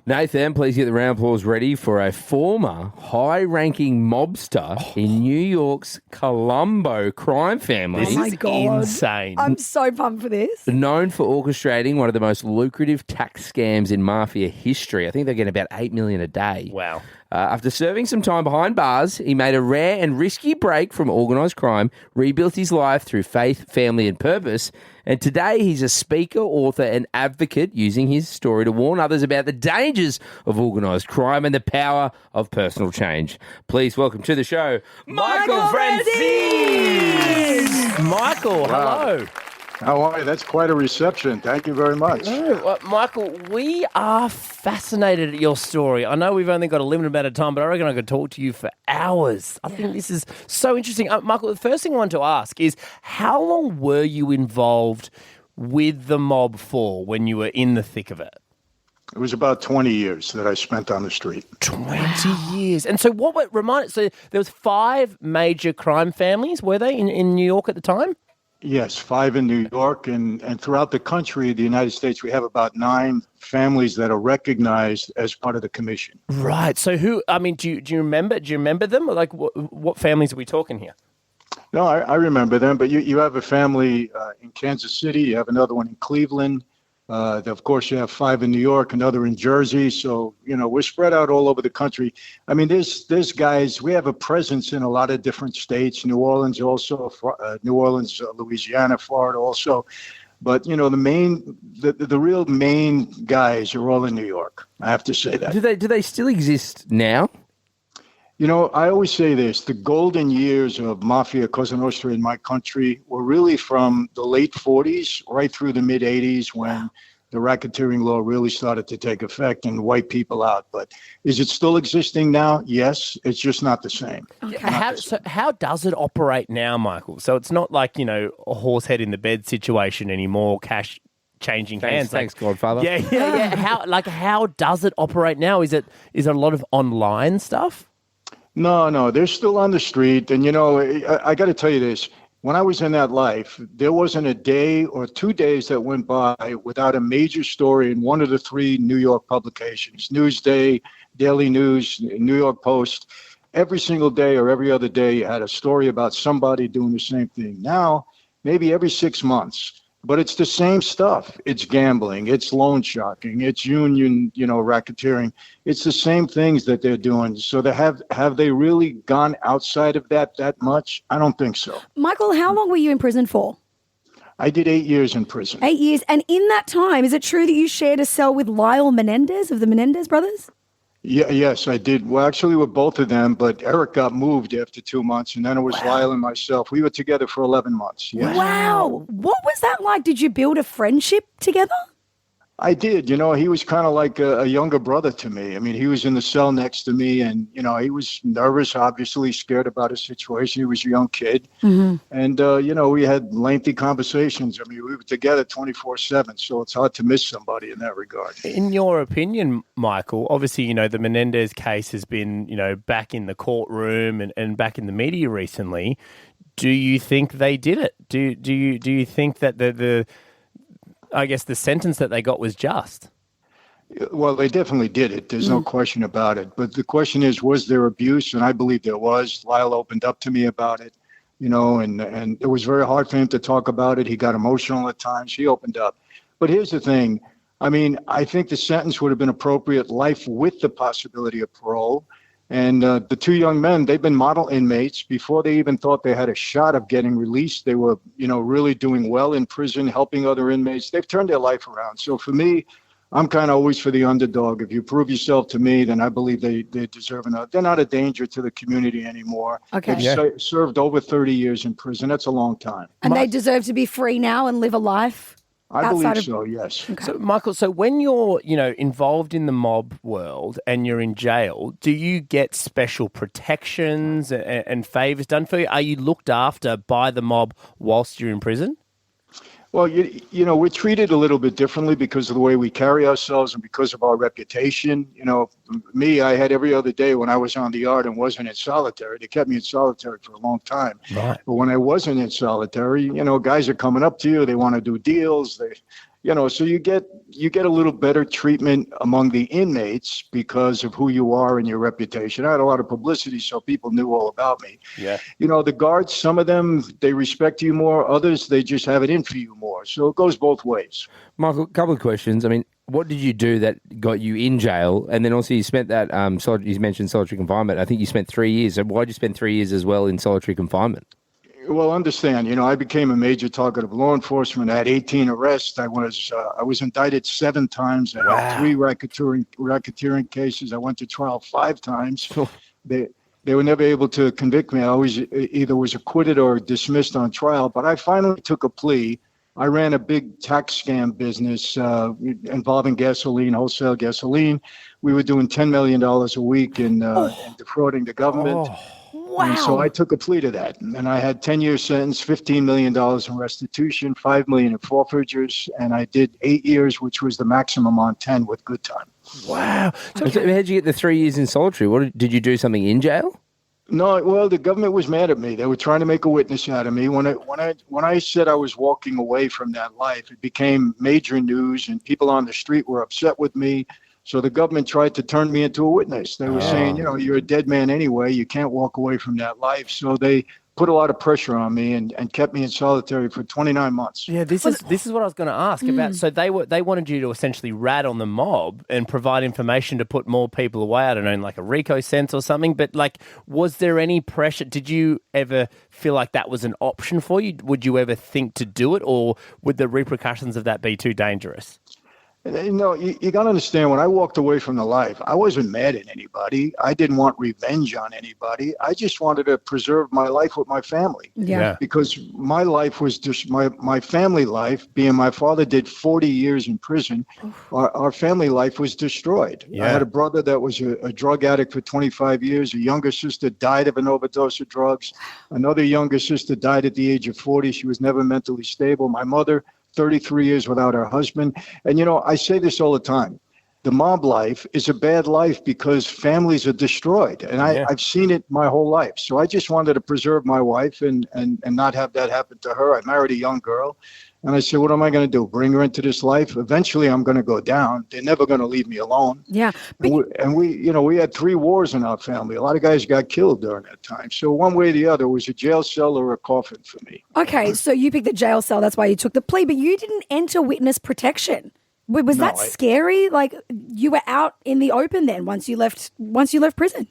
Nathan, please get the round of applause ready for a former high-ranking mobster in New York's Colombo crime family. This is insane. I'm so pumped for this. Known for orchestrating one of the most lucrative tax scams in mafia history. I think they're getting about $8 million a day. Wow. After serving some time behind bars, he made a rare and risky break from organised crime, rebuilt his life through faith, family and purpose, and today he's a speaker, author and advocate using his story to warn others about the dangers of organised crime and the power of personal change. Please welcome to the show, Michael Franzese! Michael, hello. How are you? That's quite a reception. Thank you very much. Michael, we are fascinated at your story. I know we've only got a limited amount of time, but I reckon I could talk to you for hours. I think this is so interesting. Michael, the first thing I want to ask is, how long were you involved with the mob for when you were in the thick of it? It was about 20 years that I spent on the street. 20 years. And so so there was 5 major crime families, were they, in New York at the time? Yes, 5 in New York, and throughout the country, the United States, we have about 9 families that are recognized as part of the commission. Right. So do you remember them? Like what families are we talking here? No, I remember them, but you have a family in Kansas City, you have another one in Cleveland. Of course, you have 5 in New York, another in Jersey. So, we're spread out all over the country. I mean, there's guys, we have a presence in a lot of different states, New Orleans also, Louisiana, Florida also. But, the real main guys are all in New York. I have to say that. Do they still exist now? I always say this, the golden years of Mafia Cosa Nostra in my country were really from the late 40s right through the mid 80s when the racketeering law really started to take effect and wipe people out. But is it still existing now? Yes, it's just not the same. Okay. How does it operate now, Michael? So it's not like, a horse head in the bed situation anymore, cash changing hands. Thanks, Godfather. Yeah. How does it operate now? Is it a lot of online stuff? No, they're still on the street. And, I got to tell you this. When I was in that life, there wasn't a day or 2 days that went by without a major story in one of the 3 New York publications, Newsday, Daily News, New York Post. Every single day or every other day, you had a story about somebody doing the same thing. Now, maybe every 6 months. But it's the same stuff. It's gambling. It's loan sharking. It's union, racketeering. It's the same things that they're doing. So have they really gone outside of that much? I don't think so. Michael, how long were you in prison for? I did 8 years in prison. 8 years. And in that time, is it true that you shared a cell with Lyle Menendez of the Menendez brothers? Yeah, yes, I did. Well, actually, with both of them, but Eric got moved after 2 months, and then it was Lyle and myself. We were together for 11 months. Yes. Wow. What was that like? Did you build a friendship together? I did. He was kind of like a younger brother to me. I mean, he was in the cell next to me, and, he was nervous, obviously, scared about his situation. He was a young kid. Mm-hmm. And, we had lengthy conversations. I mean, we were together 24/7, so it's hard to miss somebody in that regard. In your opinion, Michael, obviously, the Menendez case has been, back in the courtroom and back in the media recently. Do you think they did it? Do you think that the sentence that they got was just? Well, they definitely did it. There's no question about it. But the question is, was there abuse? And I believe there was. Lyle opened up to me about it, and it was very hard for him to talk about it. He got emotional at times. He opened up. But here's the thing. I mean, I think the sentence would have been appropriate, life with the possibility of parole. And the 2 young men, they've been model inmates. Before they even thought they had a shot of getting released, they were, really doing well in prison, helping other inmates. They've turned their life around. So for me, I'm kind of always for the underdog. If you prove yourself to me, then I believe they deserve enough. They're not a danger to the community anymore. Okay. They've served over 30 years in prison. That's a long time. And they deserve to be free now and live a life? I believe so, yes. Okay. So, Michael, when you're, involved in the mob world and you're in jail, do you get special protections and favours done for you? Are you looked after by the mob whilst you're in prison? Well, we're treated a little bit differently because of the way we carry ourselves and because of our reputation. Me, I had every other day when I was on the yard and wasn't in solitary. They kept me in solitary for a long time. Right. But when I wasn't in solitary, guys are coming up to you. They want to do deals. So you get a little better treatment among the inmates because of who you are and your reputation. I had a lot of publicity, so people knew all about me. Yeah. The guards, some of them, they respect you more. Others, they just have it in for you more. So it goes both ways. Michael, a couple of questions. I mean, what did you do that got you in jail? And then also you spent that, you mentioned solitary confinement. I think you spent 3 years. So why did you spend 3 years as well in solitary confinement? Well, understand, I became a major target of law enforcement. I had 18 arrests. I was indicted 7 times. I had 3 racketeering cases. I went to trial 5 times. They were never able to convict me. I always either was acquitted or dismissed on trial. But I finally took a plea. I ran a big tax scam business involving gasoline, wholesale gasoline. We were doing $10 million a week in defrauding the government. Wow. And so I took a plea to that. And I had 10-year sentence, $15 million in restitution, $5 million in forfeitures. And I did 8 years, which was the maximum on 10 with good time. Wow. So how'd you get the 3 years in solitary? Did you do something in jail? No, well, the government was mad at me. They were trying to make a witness out of me. When I said I was walking away from that life, it became major news, and people on the street were upset with me. So the government tried to turn me into a witness. They were saying, you're a dead man anyway. You can't walk away from that life. So they put a lot of pressure on me and kept me in solitary for 29 months. Yeah, this is what I was going to ask about. So they wanted you to essentially rat on the mob and provide information to put more people away. I don't know, like a RICO sense or something. But was there any pressure? Did you ever feel like that was an option for you? Would you ever think to do it, or would the repercussions of that be too dangerous? You got to understand, when I walked away from the life, I wasn't mad at anybody. I didn't want revenge on anybody. I just wanted to preserve my life with my family. Yeah. Because my life was just my family life, being my father did 40 years in prison. Our family life was destroyed. Yeah. I had a brother that was a drug addict for 25 years. A younger sister died of an overdose of drugs. Another younger sister died at the age of 40. She was never mentally stable. My mother, 33 years without her husband. And, I say this all the time. The mob life is a bad life because families are destroyed. And I've seen it my whole life. So I just wanted to preserve my wife and not have that happen to her. I married a young girl. And I said, what am I going to do? Bring her into this life? Eventually, I'm going to go down. They're never going to leave me alone. Yeah. And we had 3 wars in our family. A lot of guys got killed during that time. So one way or the other, it was a jail cell or a coffin for me. Okay, so you picked the jail cell. That's why you took the plea. But you didn't enter witness protection. Was that scary? Like, you were out in the open then once you left prison?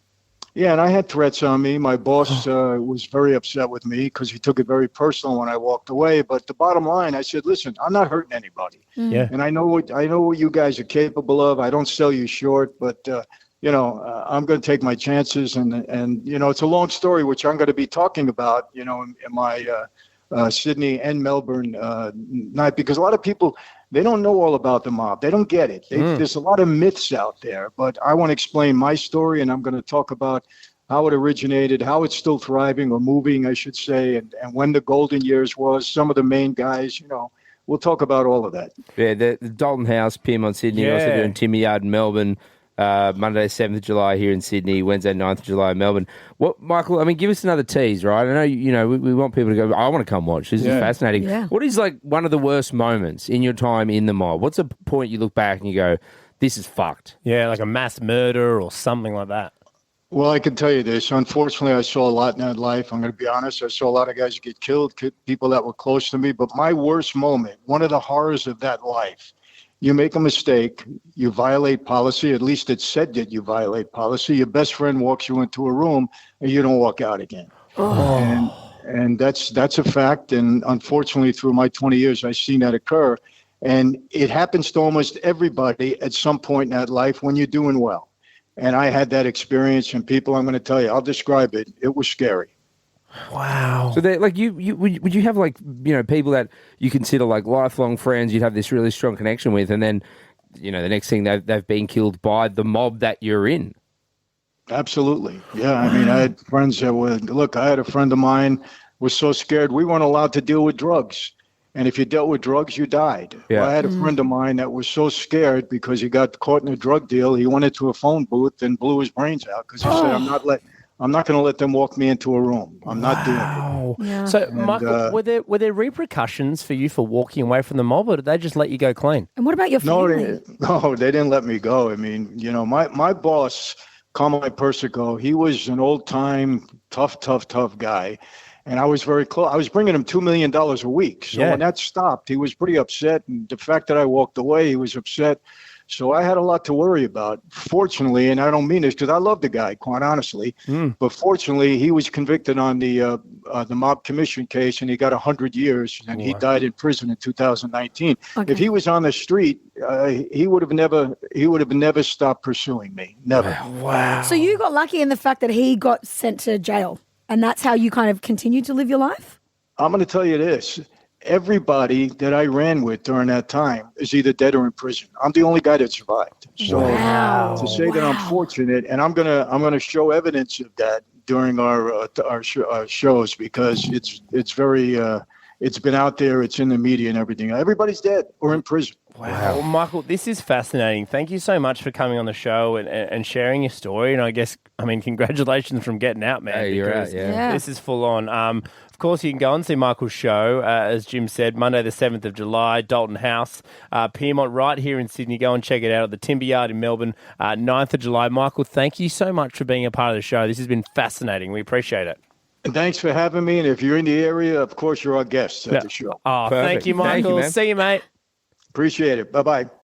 Yeah, and I had threats on me. My boss was very upset with me because he took it very personal when I walked away. But the bottom line, I said, listen, I'm not hurting anybody. Yeah. And I know what you guys are capable of. I don't sell you short, but I'm going to take my chances. And it's a long story, which I'm going to be talking about, in my Sydney and Melbourne night, because a lot of people, they don't know all about the mob. They don't get it. There's a lot of myths out there, but I want to explain my story, and I'm going to talk about how it originated, how it's still thriving or moving, I should say, and when the golden years was, some of the main guys, we'll talk about all of that. Yeah, the Dalton House, Pyrmont, Sydney, also doing Timmy Yard in Melbourne, Monday, 7th of July here in Sydney, Wednesday, 9th of July in Melbourne. What, Michael, give us another tease, right? I know, we want people to go, I want to come watch. This is fascinating. Yeah. What is one of the worst moments in your time in the mob? What's a point you look back and you go, this is fucked? Yeah, like a mass murder or something like that. Well, I can tell you this. Unfortunately, I saw a lot in that life. I'm going to be honest. I saw a lot of guys get killed, people that were close to me. But my worst moment, one of the horrors of that life, you make a mistake, you violate policy, at least it's said that you violate policy. Your best friend walks you into a room and you don't walk out again. And that's a fact. And unfortunately, through my 20 years, I've seen that occur. And it happens to almost everybody at some point in that life when you're doing well. And I had that experience, and people, I'm going to tell you, I'll describe it. It was scary. Wow. So would you have people that you consider lifelong friends you'd have this really strong connection with, and then the next thing they've been killed by the mob that you're in? Absolutely. Yeah. I had friends that I had a friend of mine was so scared we weren't allowed to deal with drugs. And if you dealt with drugs, you died. Yeah. Well, I had a friend of mine that was so scared because he got caught in a drug deal. He went into a phone booth and blew his brains out because he said, I'm not going to let them walk me into a room. I'm not doing it. Oh, Yeah. so Michael, were there repercussions for you for walking away from the mob, or did they just let you go clean? And what about your No, family? they didn't let me go. I mean, my boss, Carmine Persico, he was an old-time, tough guy. And I was very close. I was bringing him $2 million a week. So when that stopped, he was pretty upset. And the fact that I walked away, he was upset. So I had a lot to worry about. Fortunately, and I don't mean this because I love the guy, quite honestly, but fortunately, he was convicted on the mob commission case, and he got 100 years, and he died in prison in 2019. Okay. If he was on the street, he would have never stopped pursuing me. Never. Wow. So you got lucky in the fact that he got sent to jail, and that's how you kind of continued to live your life? I'm going to tell you this. Everybody that I ran with during that time is either dead or in prison. I'm the only guy that survived. So to say that I'm fortunate, and I'm gonna show evidence of that during our shows, because it's very it's been out there, it's in the media and everything. Everybody's dead or in prison. Wow. Well, Michael, this is fascinating. Thank you so much for coming on the show and sharing your story. And congratulations from getting out, man. Hey, you're out, yeah. This is full on. Of course, you can go and see Michael's show, as Jim said, Monday the 7th of July, Dalton House, Piermont, right here in Sydney. Go and check it out at the Timber Yard in Melbourne, 9th of July. Michael, thank you so much for being a part of the show. This has been fascinating. We appreciate it. And thanks for having me. And if you're in the area, of course, you're our guests at the show. Oh, thank you, Michael. Thank you, man. See you, mate. Appreciate it. Bye-bye.